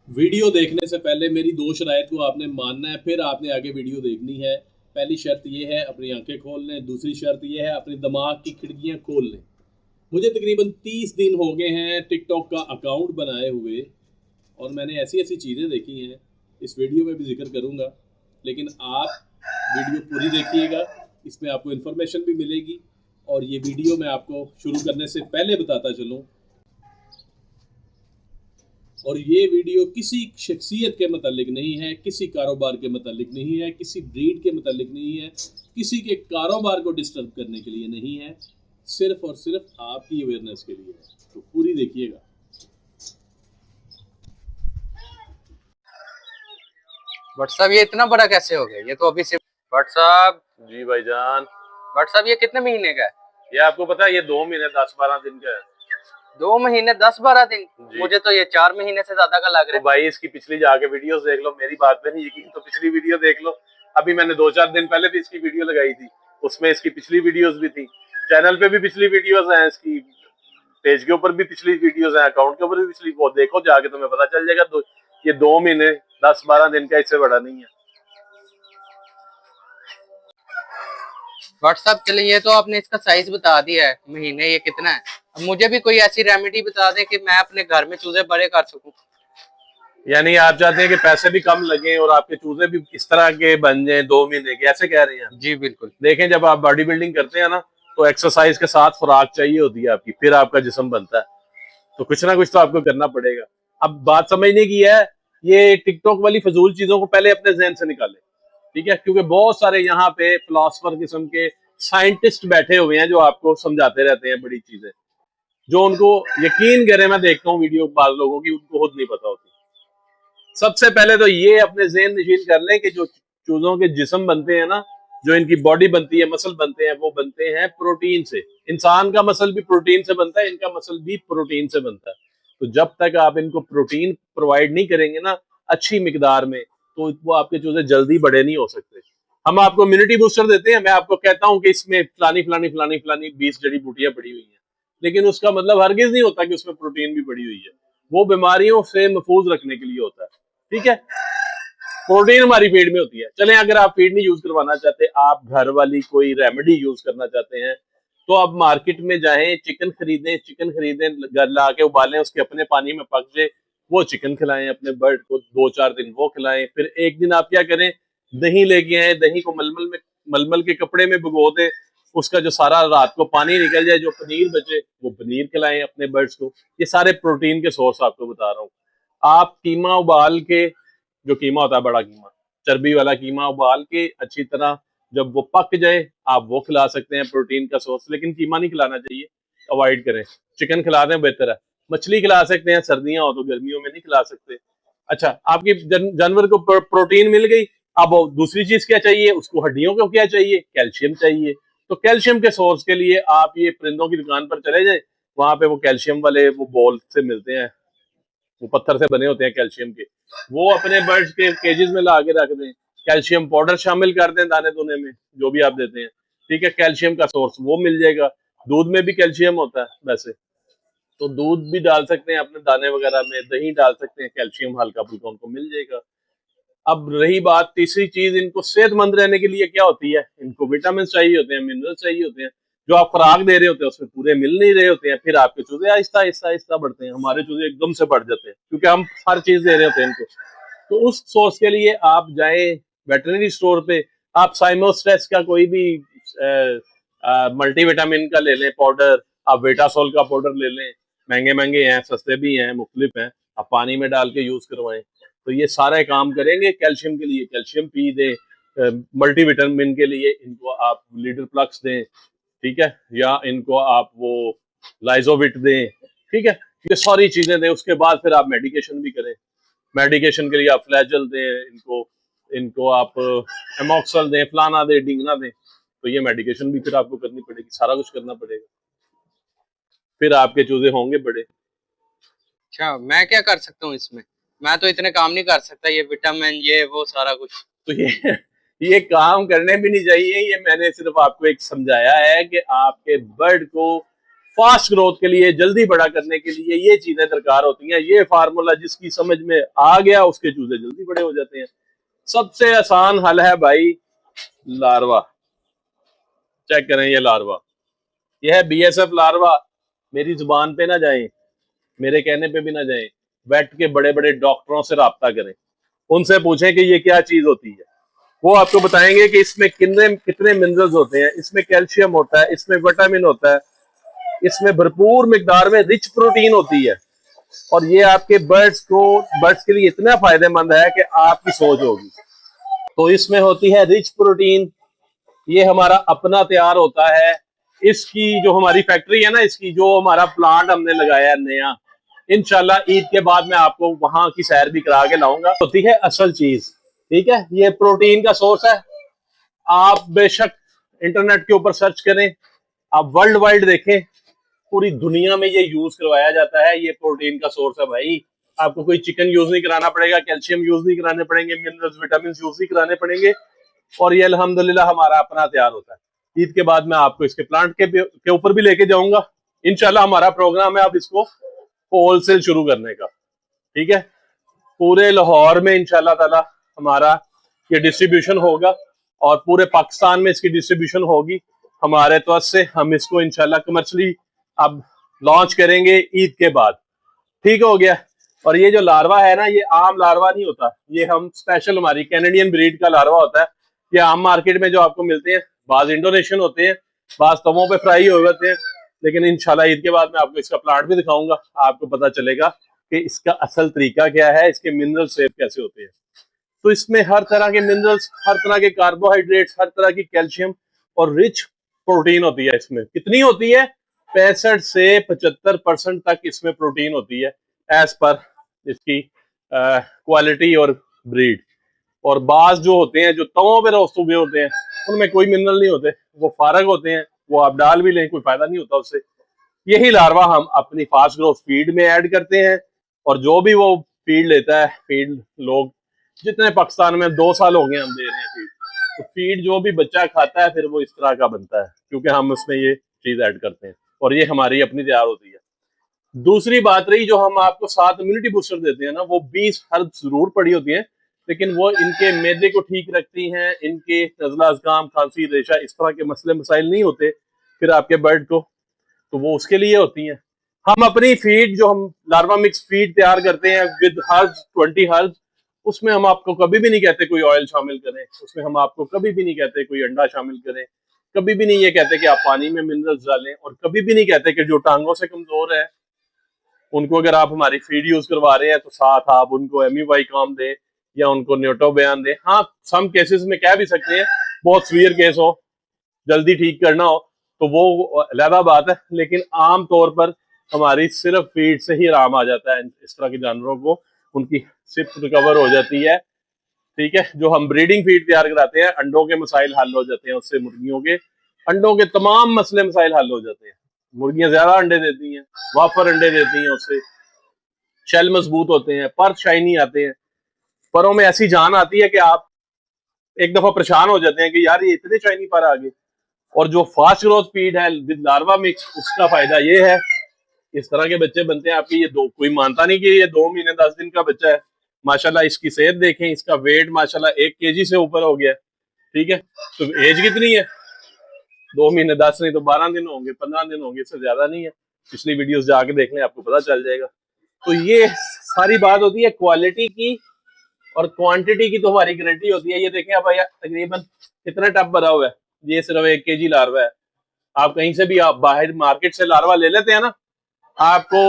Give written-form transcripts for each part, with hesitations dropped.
Video देखने से पहले मेरी दो शराइत को आपने मानना है, फिर आपने आगे वीडियो देखनी है। पहली शर्त ये है अपनी आंखें खोल लें, दूसरी शर्त ये है अपने दिमाग की खिड़कियां खोल लें। मुझे तकरीबन 30 दिन हो गए हैं टिकटॉक का अकाउंट बनाए हुए, और मैंने ऐसी ऐसी चीज़ें देखी हैं, इस वीडियो में भी जिक्र करूँगा। लेकिन आप वीडियो पूरी देखिएगा, इसमें आपको इन्फॉर्मेशन भी मिलेगी। और ये वीडियो मैं आपको शुरू करने से पहले बताता चलूँ, और ये वीडियो किसी शख्सियत के मतलब नहीं है, किसी कारोबार के मतलब नहीं है, किसी ब्रीड के मतलब नहीं है, किसी के कारोबार को डिस्टर्ब करने के लिए नहीं है, सिर्फ और सिर्फ आपकी अवेयरनेस के लिए है। तो पूरी देखिएगा। व्हाट्सअप ये इतना बड़ा कैसे हो गया? ये तो अभी से व्हाट्सअप। जी भाईजान। व्हाट्सअप ये कितने महीने का है? ये आपको पता है, ये 2 महीने 10-12 दिन का है। 2 महीने 10-12 दिन? जी। मुझे तो ये 4 महीने से ज्यादा का लग रहा तो है। भाई इसकी पिछली जाके वीडियोस देख लो, मेरी बात पे नहीं यकीन तो पिछली वीडियो देख लो। अभी मैंने 2-4 दिन पहले भी इसकी वीडियो लगाई थी, उसमें इसकी पिछली वीडियोस भी थी। चैनल पे भी पिछली वीडियोस हैं, इसकी पेज के ऊपर भी पिछली वीडियोस हैं, अकाउंट के ऊपर भी पिछली। वो देखो जाके, तुम्हें पता चल जाएगा। ये 2 महीने 10-12 दिन का, इससे बड़ा नहीं है। व्हाट्सअप के लिए तो आपने इसका साइज बता दिया है, महीने ये कितना है। अब मुझे भी कोई ऐसी रेमेडी बता दे कि मैं अपने घर में चूजे बड़े कर सकूं। यानी आप चाहते हैं कि पैसे भी कम लगे और आपके चूजे भी इस तरह के बन जाए 2 महीने के, ऐसे कह रहे हैं? जी बिल्कुल। देखें, जब आप बॉडी बिल्डिंग करते हैं ना, तो एक्सरसाइज के साथ खुराक चाहिए होती है आपकी, फिर आपका जिस्म बनता है। तो कुछ ना कुछ तो आपको करना पड़ेगा। अब बात समझने की है, ये टिकटॉक वाली फजूल चीजों को पहले अपने जहन से निकालें, ठीक है? क्योंकि बहुत सारे यहाँ पे फिलोसफर किस्म के साइंटिस्ट बैठे हुए हैं जो आपको समझाते रहते हैं बड़ी चीजें, जो उनको यकीन करें, मैं देखता हूँ वीडियो बाद लोगों की, उनको खुद नहीं पता होती। सबसे पहले तो ये अपने ज़हन नशीन कर लें कि जो चूजों के जिस्म बनते हैं ना, जो इनकी बॉडी बनती है, मसल बनते हैं, वो बनते हैं प्रोटीन से। इंसान का मसल भी प्रोटीन से बनता है, इनका मसल भी प्रोटीन से बनता है। तो जब तक आप इनको प्रोटीन प्रोवाइड नहीं करेंगे ना अच्छी मिकदार में, तो वो आपके चूजे जल्दी बड़े नहीं हो सकते। हम आपको इम्यूनिटी बूस्टर देते हैं, मैं आपको कहता हूँ कि इसमें फलानी फलानी फलानी फलानी 20 जड़ी बूटियां पड़ी हुई हैं, लेकिन उसका मतलब हरगिज नहीं होता कि उसमें प्रोटीन भी पड़ी हुई है। वो बीमारियों से महफूज रखने के लिए होता है, ठीक है? प्रोटीन हमारी फीड में होती है। चलें, अगर आप फीड नहीं यूज करवाना चाहते, आप घर वाली कोई रेमेडी यूज करना चाहते हैं, तो आप मार्केट में जाएं, चिकन खरीदें, घर ला के उबालें, उसके अपने पानी में पक जाए, वो चिकन खिलाएं अपने बर्ड को, 2-4 दिन वो खिलाएं। फिर एक दिन आप क्या करें, दही लेके आए, दही को मलमल के कपड़े में भिगो दें, उसका जो सारा रात को पानी निकल जाए, जो पनीर बचे वो पनीर खिलाएं अपने बर्ड्स को। ये सारे प्रोटीन के सोर्स आपको बता रहा हूँ। आप कीमा उबाल के, जो कीमा होता है बड़ा कीमा, चर्बी वाला कीमा उबाल के अच्छी तरह जब वो पक जाए, आप वो खिला सकते हैं, प्रोटीन का सोर्स। लेकिन कीमा नहीं खिलाना चाहिए, अवॉइड करें। चिकन खिला दें बेहतर है। मछली खिला सकते हैं, सर्दियां हो तो, गर्मियों में नहीं खिला सकते। अच्छा, आपकी जानवर को प्रोटीन मिल गई। अब दूसरी चीज क्या चाहिए उसको? हड्डियों को क्या चाहिए? कैल्शियम चाहिए। तो कैल्शियम के सोर्स के लिए आप ये परिंदों की दुकान पर चले जाएं, वहां पे वो कैल्शियम वाले वो बॉल से मिलते हैं, वो पत्थर से बने होते हैं कैल्शियम के। वो अपने बर्ड्स के केजेस में ला के रख दें, कैल्शियम पाउडर शामिल कर दें दाने दोने में, जो भी आप देते हैं, ठीक है? कैल्शियम का सोर्स वो मिल जाएगा। दूध में भी कैल्शियम होता है वैसे, तो दूध भी डाल सकते हैं अपने दाने वगैरह में, दही डाल सकते हैं, कैल्शियम हल्का फुल्का उनको मिल जाएगा। अब रही बात तीसरी चीज, इनको सेहतमंद रहने के लिए क्या होती है? इनको विटामिन चाहिए होते हैं, मिनरल चाहिए होते हैं। जो आप खुराक दे रहे होते हैं उसमें पूरे मिल नहीं रहे होते हैं, फिर आपके चूजे आहिस्ता आहिस्ता आहिस्ता बढ़ते हैं। हमारे चूजे एकदम से बढ़ जाते हैं क्योंकि हम हर चीज दे रहे होते हैं इनको। तो उस सोर्स के लिए आप जाएं वेटरनरी स्टोर पे, आप साइमोस्ट्रेस का कोई भी मल्टीविटामिन का ले लें पाउडर, आप वेटासोल का पाउडर ले लें, महंगे महंगे हैं, सस्ते भी हैं, मुख्तलिफ हैं, आप पानी में डाल के यूज करवाएं। तो ये सारे काम करेंगे। कैल्शियम के लिए कैल्शियम पी दें, मल्टीविटामिन के लिए इनको आप लीडर प्लक्स दें, ठीक है? या इनको आप वो लाइजोविट दें, ठीक है? ये सारी चीजें दें। उसके बाद फिर आप मेडिकेशन भी करें। मेडिकेशन के लिए आप फ्लैजल दें इनको, इनको आप एमोक्सल दें, फलाना दें, डिंगना दें। तो ये मेडिकेशन भी फिर आपको करनी पड़ेगी, सारा कुछ करना पड़ेगा, फिर आपके चूजे होंगे बड़े। अच्छा, मैं क्या कर सकता हूँ इसमें? मैं तो इतने काम नहीं कर सकता, ये विटामिन ये वो सारा कुछ। तो ये काम करने भी नहीं चाहिए। ये मैंने सिर्फ आपको एक समझाया है कि आपके बर्ड को फास्ट ग्रोथ के लिए, जल्दी बड़ा करने के लिए ये चीजें दरकार होती हैं। ये फार्मूला जिसकी समझ में आ गया उसके चूजे जल्दी बड़े हो जाते हैं। सबसे आसान हल है भाई लार्वा। चेक करें ये लार्वा, ये है BSF लार्वा। मेरी जुबान पे ना जाएं, मेरे कहने पे भी ना जाएं, वेट के बड़े बड़े डॉक्टरों से राब्ता करें, उनसे पूछें कि ये क्या चीज होती है। वो आपको बताएंगे कि इसमें कितने कितने मिनरल्स होते हैं, इसमें कैल्शियम होता है, इसमें विटामिन होता है, इसमें भरपूर मिकदार में रिच प्रोटीन होती है। और ये आपके बर्ड्स के लिए इतना फायदेमंद है कि आपकी सोच होगी। तो इसमें होती है रिच प्रोटीन, ये हमारा अपना तैयार होता है। इसकी जो हमारी फैक्ट्री है ना, इसकी जो हमारा प्लांट हमने लगाया है नया, इंशाल्लाह ईद के बाद मैं आपको वहां की सैर भी करा के लाऊंगा। होती है असल चीज, ठीक है। ये प्रोटीन का सोर्स है। आप बेशक इंटरनेट के ऊपर सर्च करें, आप वर्ल्ड वाइड देखें, पूरी दुनिया में ये यूज करवाया जाता है। ये प्रोटीन का सोर्स है भाई। आपको कोई चिकन यूज नहीं कराना पड़ेगा, कैल्शियम यूज नहीं कराने पड़ेंगे, मिनरल्स विटामिन यूज नहीं कराने पड़ेंगे, और ये अल्हम्दुलिल्लाह हमारा अपना तैयार होता है। ईद के बाद मैं आपको इसके प्लांट के ऊपर भी लेके जाऊंगा। इंशाल्लाह हमारा प्रोग्राम है अब इसको होलसेल शुरू करने का, ठीक है। पूरे लाहौर में इंशाल्लाह ताला हमारा ये डिस्ट्रीब्यूशन होगा और पूरे पाकिस्तान में इसकी डिस्ट्रीब्यूशन होगी हमारे तरफ से। हम इसको इंशाल्लाह कमर्शियली अब लॉन्च करेंगे ईद के बाद, ठीक हो गया। और ये जो लार्वा है ना, ये आम लार्वा नहीं होता, ये हम स्पेशल हमारी कैनेडियन ब्रीड का लार्वा होता है। ये आम मार्केट में जो आपको मिलते हैं, बाज इंडोनेशियन होते हैं, बाज तवों पे फ्राई हो जाते हैं, लेकिन इंशाल्लाह ईद के बाद मैं आपको इसका प्लांट भी दिखाऊंगा। आपको पता चलेगा कि इसका असल तरीका क्या है, इसके मिनरल सेव कैसे होते हैं। तो इसमें हर तरह के मिनरल्स, हर तरह के कार्बोहाइड्रेट्स, हर तरह की कैल्शियम और रिच प्रोटीन होती है। इसमें कितनी होती है? 65 से 75% तक इसमें प्रोटीन होती है, एज पर इसकी क्वालिटी और ब्रीड। और बाज जो होते हैं, जो तवों पे रोस्ट हुए होते हैं, उनमें कोई मिनरल नहीं होते, वो फारग होते हैं, वो आप डाल भी लें कोई फायदा नहीं होता उससे। यही लार्वा हम अपनी फास्ट ग्रोथ फीड में ऐड करते हैं, और जो भी वो फीड लेता है, फीड लोग जितने पाकिस्तान में 2 साल हो गए हम दे रहे हैं फीड, तो फीड जो भी बच्चा खाता है फिर वो इस तरह का बनता है, क्योंकि हम उसमें ये चीज ऐड करते हैं और ये हमारी अपनी तैयार होती है। दूसरी बात रही, जो हम आपको साथ इम्यूनिटी बूस्टर देते हैं ना, वो 20 हर्ब जरूर पड़ी होती है, लेकिन वो इनके मैदे को ठीक रखती हैं, इनके नज़ला ज़ुकाम खांसी रेशा इस तरह के मसले मसाइल नहीं होते फिर आपके बर्ड को, तो वो उसके लिए होती हैं। हम अपनी फीड, जो हम लार्वा मिक्स फीड तैयार करते हैं विद हर्ब्स, 20 हर्ब्स, उसमें हम आपको कभी भी नहीं कहते कोई ऑयल शामिल करें, उसमें हम आपको कभी भी नहीं कहते कोई अंडा शामिल करें, कभी भी नहीं ये कहते कि आप पानी में मिनरल्स डालें, और कभी भी नहीं कहते कि जो टांगों से कमजोर है उनको अगर आप हमारी फीड यूज करवा रहे हैं तो साथ आप उनको एमईवाई काम दें या उनको न्यूटो बयान दें। हाँ, सम केसेस में कह भी सकते हैं, बहुत सीवियर केस हो, जल्दी ठीक करना हो, तो वो अलग बात है, लेकिन आम तौर पर हमारी सिर्फ फीड से ही आराम आ जाता है इस तरह के जानवरों को, उनकी सिप रिकवर हो जाती है, ठीक है। जो हम ब्रीडिंग फीड तैयार कराते हैं, अंडों के मसाइल हल हो जाते हैं उससे, मुर्गियों के अंडों के तमाम मसले मसाइल हल हो जाते हैं। मुर्गियां ज्यादा अंडे देती हैं, वाफर अंडे देती हैं, उससे शेल मजबूत होते हैं, पर शाइनी आते हैं, परों में ऐसी जान आती है कि आप एक दफा परेशान हो जाते हैं कि यार ये इतने शाइनी पर आ गए। और जो फास्ट ग्रोथ फीड है विद लार्वा मिक्स, उसका फायदा ये है, इस तरह के बच्चे बनते हैं आपके। ये कोई मानता नहीं कि ये 2 महीने 10 दिन का बच्चा है, माशाल्लाह इसकी सेहत देखें, इसका वेट माशाल्लाह 1 kg से ऊपर हो गया, ठीक है। तो एज कितनी है? 2 महीने 10 नहीं तो 12 दिन होंगे, 15 दिन होंगे, इससे ज्यादा नहीं है। पिछली वीडियोस जाके देख लें, आपको पता चल जाएगा। तो ये सारी बात होती है क्वालिटी की, और क्वांटिटी की तो हमारी गारंटी होती है। ये देखें आप भैया, तकरीबन कितना टब भरा हुआ है, ये सिर्फ 1 kg लार्वा है। आप कहीं से भी, आप बाहर मार्केट से लार्वा ले लेते हैं ना, आपको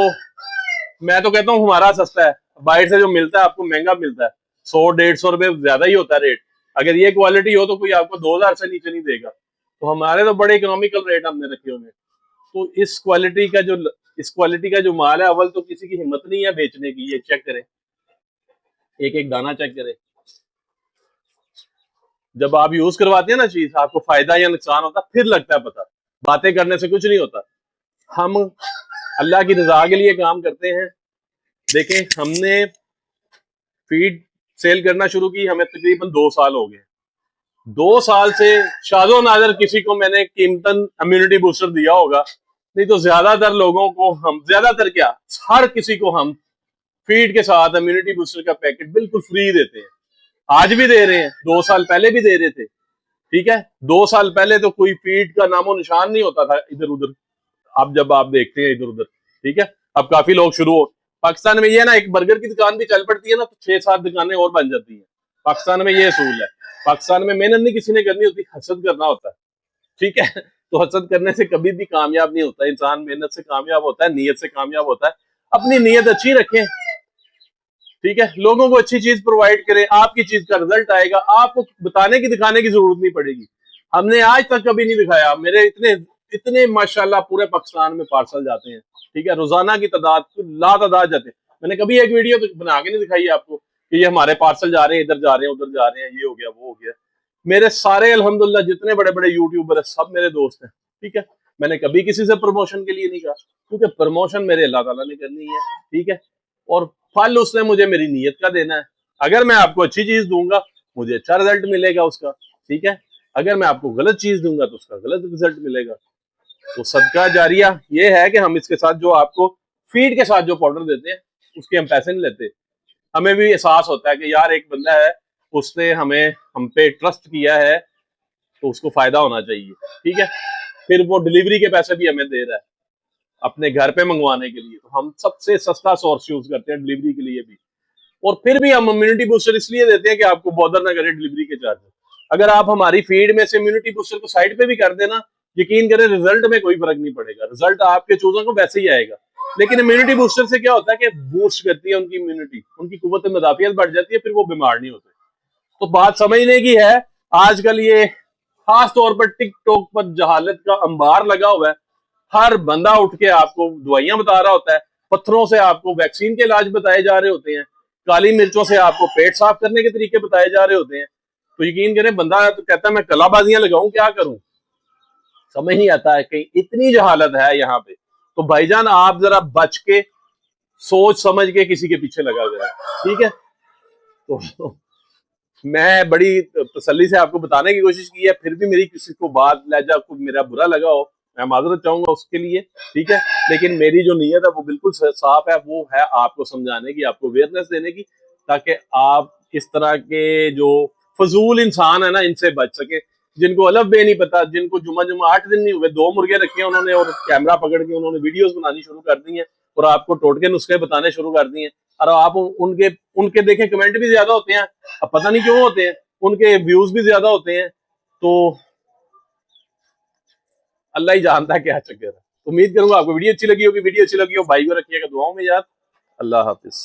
मैं तो कहता हूँ हमारा सस्ता है, बाहर से जो मिलता है आपको महंगा मिलता है, 100-150 रुपए ज्यादा ही होता है रेट। अगर ये क्वालिटी हो तो कोई आपको 2000 से नीचे नहीं देगा, तो हमारे तो बड़े इकोनॉमिकल रेट हमने रखे हुए हैं। तो इस क्वालिटी का जो माल है, अव्वल तो किसी की हिम्मत नहीं है बेचने की। ये चेक करें, एक एक दाना चेक करें। जब आप यूज करवाते हैं ना चीज, आपको फायदा या नुकसान होता फिर लगता है पता। बातें करने से कुछ नहीं होता, हम अल्लाह की रजा के लिए काम करते हैं। देखें, हमने फीड सेल करना शुरू की, हमें तकरीबन 2 साल हो गए। 2 साल से शादो नादर किसी को मैंने कीमतन इम्यूनिटी बूस्टर दिया होगा, नहीं तो ज्यादातर लोगों को हम, ज्यादातर क्या, हर किसी को हम फीड के साथ इम्यूनिटी बूस्टर का पैकेट बिल्कुल फ्री देते हैं। आज भी दे रहे हैं, 2 साल पहले भी दे रहे थे। ठीक है, 2 साल पहले तो कोई फीड का नामो निशान नहीं होता था इधर उधर, अब जब आप देखते हैं इधर उधर। ठीक है, अब काफी लोग शुरू हो, पाकिस्तान में ये है ना, एक बर्गर की दुकान भी चल पड़ती है ना तो 6-7 दुकानें और बन जाती हैं। पाकिस्तान में ये असूल है। पाकिस्तान में मेहनत नहीं किसी ने करनी होती, हसद करना होता है। ठीक है, तो हसद करने से कभी भी कामयाब नहीं होता इंसान, मेहनत से कामयाब होता है, नीयत से कामयाब होता है। अपनी नीयत अच्छी रखें, ठीक है, लोगों को अच्छी चीज प्रोवाइड करें, आपकी चीज का रिजल्ट आएगा, आपको बताने की दिखाने की जरूरत नहीं पड़ेगी। हमने आज तक कभी नहीं दिखाया, मेरे इतने इतने माशाल्लाह पूरे पाकिस्तान में पार्सल जाते हैं। ठीक है, रोजाना की तादाद लातादाद जाते हैं। मैंने कभी एक वीडियो तो बना के नहीं दिखाई आपको कि ये हमारे पार्सल जा रहे हैं, इधर जा रहे हैं, उधर जा रहे हैं, ये हो गया वो हो गया। मेरे सारे अल्हम्दुलिल्लाह जितने बड़े बड़े यूट्यूबर है सब मेरे दोस्त हैं। ठीक है, मैंने कभी किसी से प्रमोशन के लिए नहीं कहा, क्योंकि प्रमोशन मेरे अल्लाह ताला ने करनी है। ठीक है, और फल उसने मुझे मेरी नीयत का देना है। अगर मैं आपको अच्छी चीज दूंगा मुझे अच्छा रिजल्ट मिलेगा उसका। ठीक है, अगर मैं आपको गलत चीज दूंगा तो उसका गलत रिजल्ट मिलेगा। तो सदका जारिया ये है कि हम इसके साथ जो आपको फीड के साथ जो पाउडर देते हैं उसके हम पैसे नहीं लेते। हमें भी एहसास होता है कि यार एक बंदा है, उसने हमें हम पे ट्रस्ट किया है तो उसको फायदा होना चाहिए। ठीक है, फिर वो डिलीवरी के पैसे भी हमें दे रहा है अपने घर पे मंगवाने के लिए, तो हम सबसे सस्ता सोर्स यूज करते हैं डिलीवरी के लिए भी। और फिर भी हम इम्यूनिटी बूस्टर इसलिए देते हैं कि आपको बॉदर ना करे डिलीवरी के चार्जेस। अगर आप हमारी फीड में से इम्यूनिटी बूस्टर को साइड पे भी कर देना, यकीन करें रिजल्ट में कोई फर्क नहीं पड़ेगा, रिजल्ट आपके चूजों को वैसे ही आएगा। लेकिन इम्यूनिटी बूस्टर से क्या होता है कि बूस्ट करती है उनकी इम्यूनिटी, उनकी कुव्वत मुदाफियत बढ़ जाती है, फिर वो बीमार नहीं होते। तो बात समझने की है। आजकल ये खास तौर पर टिकटॉक पर जहालत का अंबार लगा हुआ है। हर बंदा उठ के आपको दवाइयां बता रहा होता है, पत्थरों से आपको वैक्सीन के इलाज बताए जा रहे होते हैं, काली मिर्चों से आपको पेट साफ करने के तरीके बताए जा रहे होते हैं। तो यकीन करें बंदा तो कहता है मैं कलाबाजियां लगाऊं, क्या करूं, समझ नहीं आता है कि इतनी जहालत है यहाँ पे। तो भाईजान आप जरा बच के सोच समझ के किसी के पीछे लगा गया। ठीक है, तो मैं बड़ी तसल्ली से आपको बताने की कोशिश की है, फिर भी मेरी किसी को बात लहजा को मेरा बुरा लगा हो, मैं माजरत चाहूंगा उसके लिए। ठीक है, लेकिन मेरी जो नीयत है वो बिल्कुल साफ है, वो है आपको समझाने की, आपको अवेयरनेस देने की, ताकि आप इस तरह के जो फजूल इंसान है ना इनसे बच सके, जिनको अलफ बे नहीं पता, जिनको जुमा जुमा 8 दिन नहीं हुए 2 मुर्गे रखे हैं उन्होंने और कैमरा पकड़ के उन्होंने वीडियोस बनानी शुरू कर दी हैं और आपको टोटके नुस्खे बताने शुरू कर दिए हैं। और आप उनके उनके देखें कमेंट भी ज्यादा होते हैं, अब पता नहीं क्यों होते हैं, उनके व्यूज भी ज्यादा होते हैं। तो अल्लाह ही जानता है क्या चक्कर है। उम्मीद करूंगा आपको वीडियो अच्छी लगी होगी, वीडियो अच्छी लगी हो भाई को रखिएगा दुआओं में याद। अल्लाह हाफिज।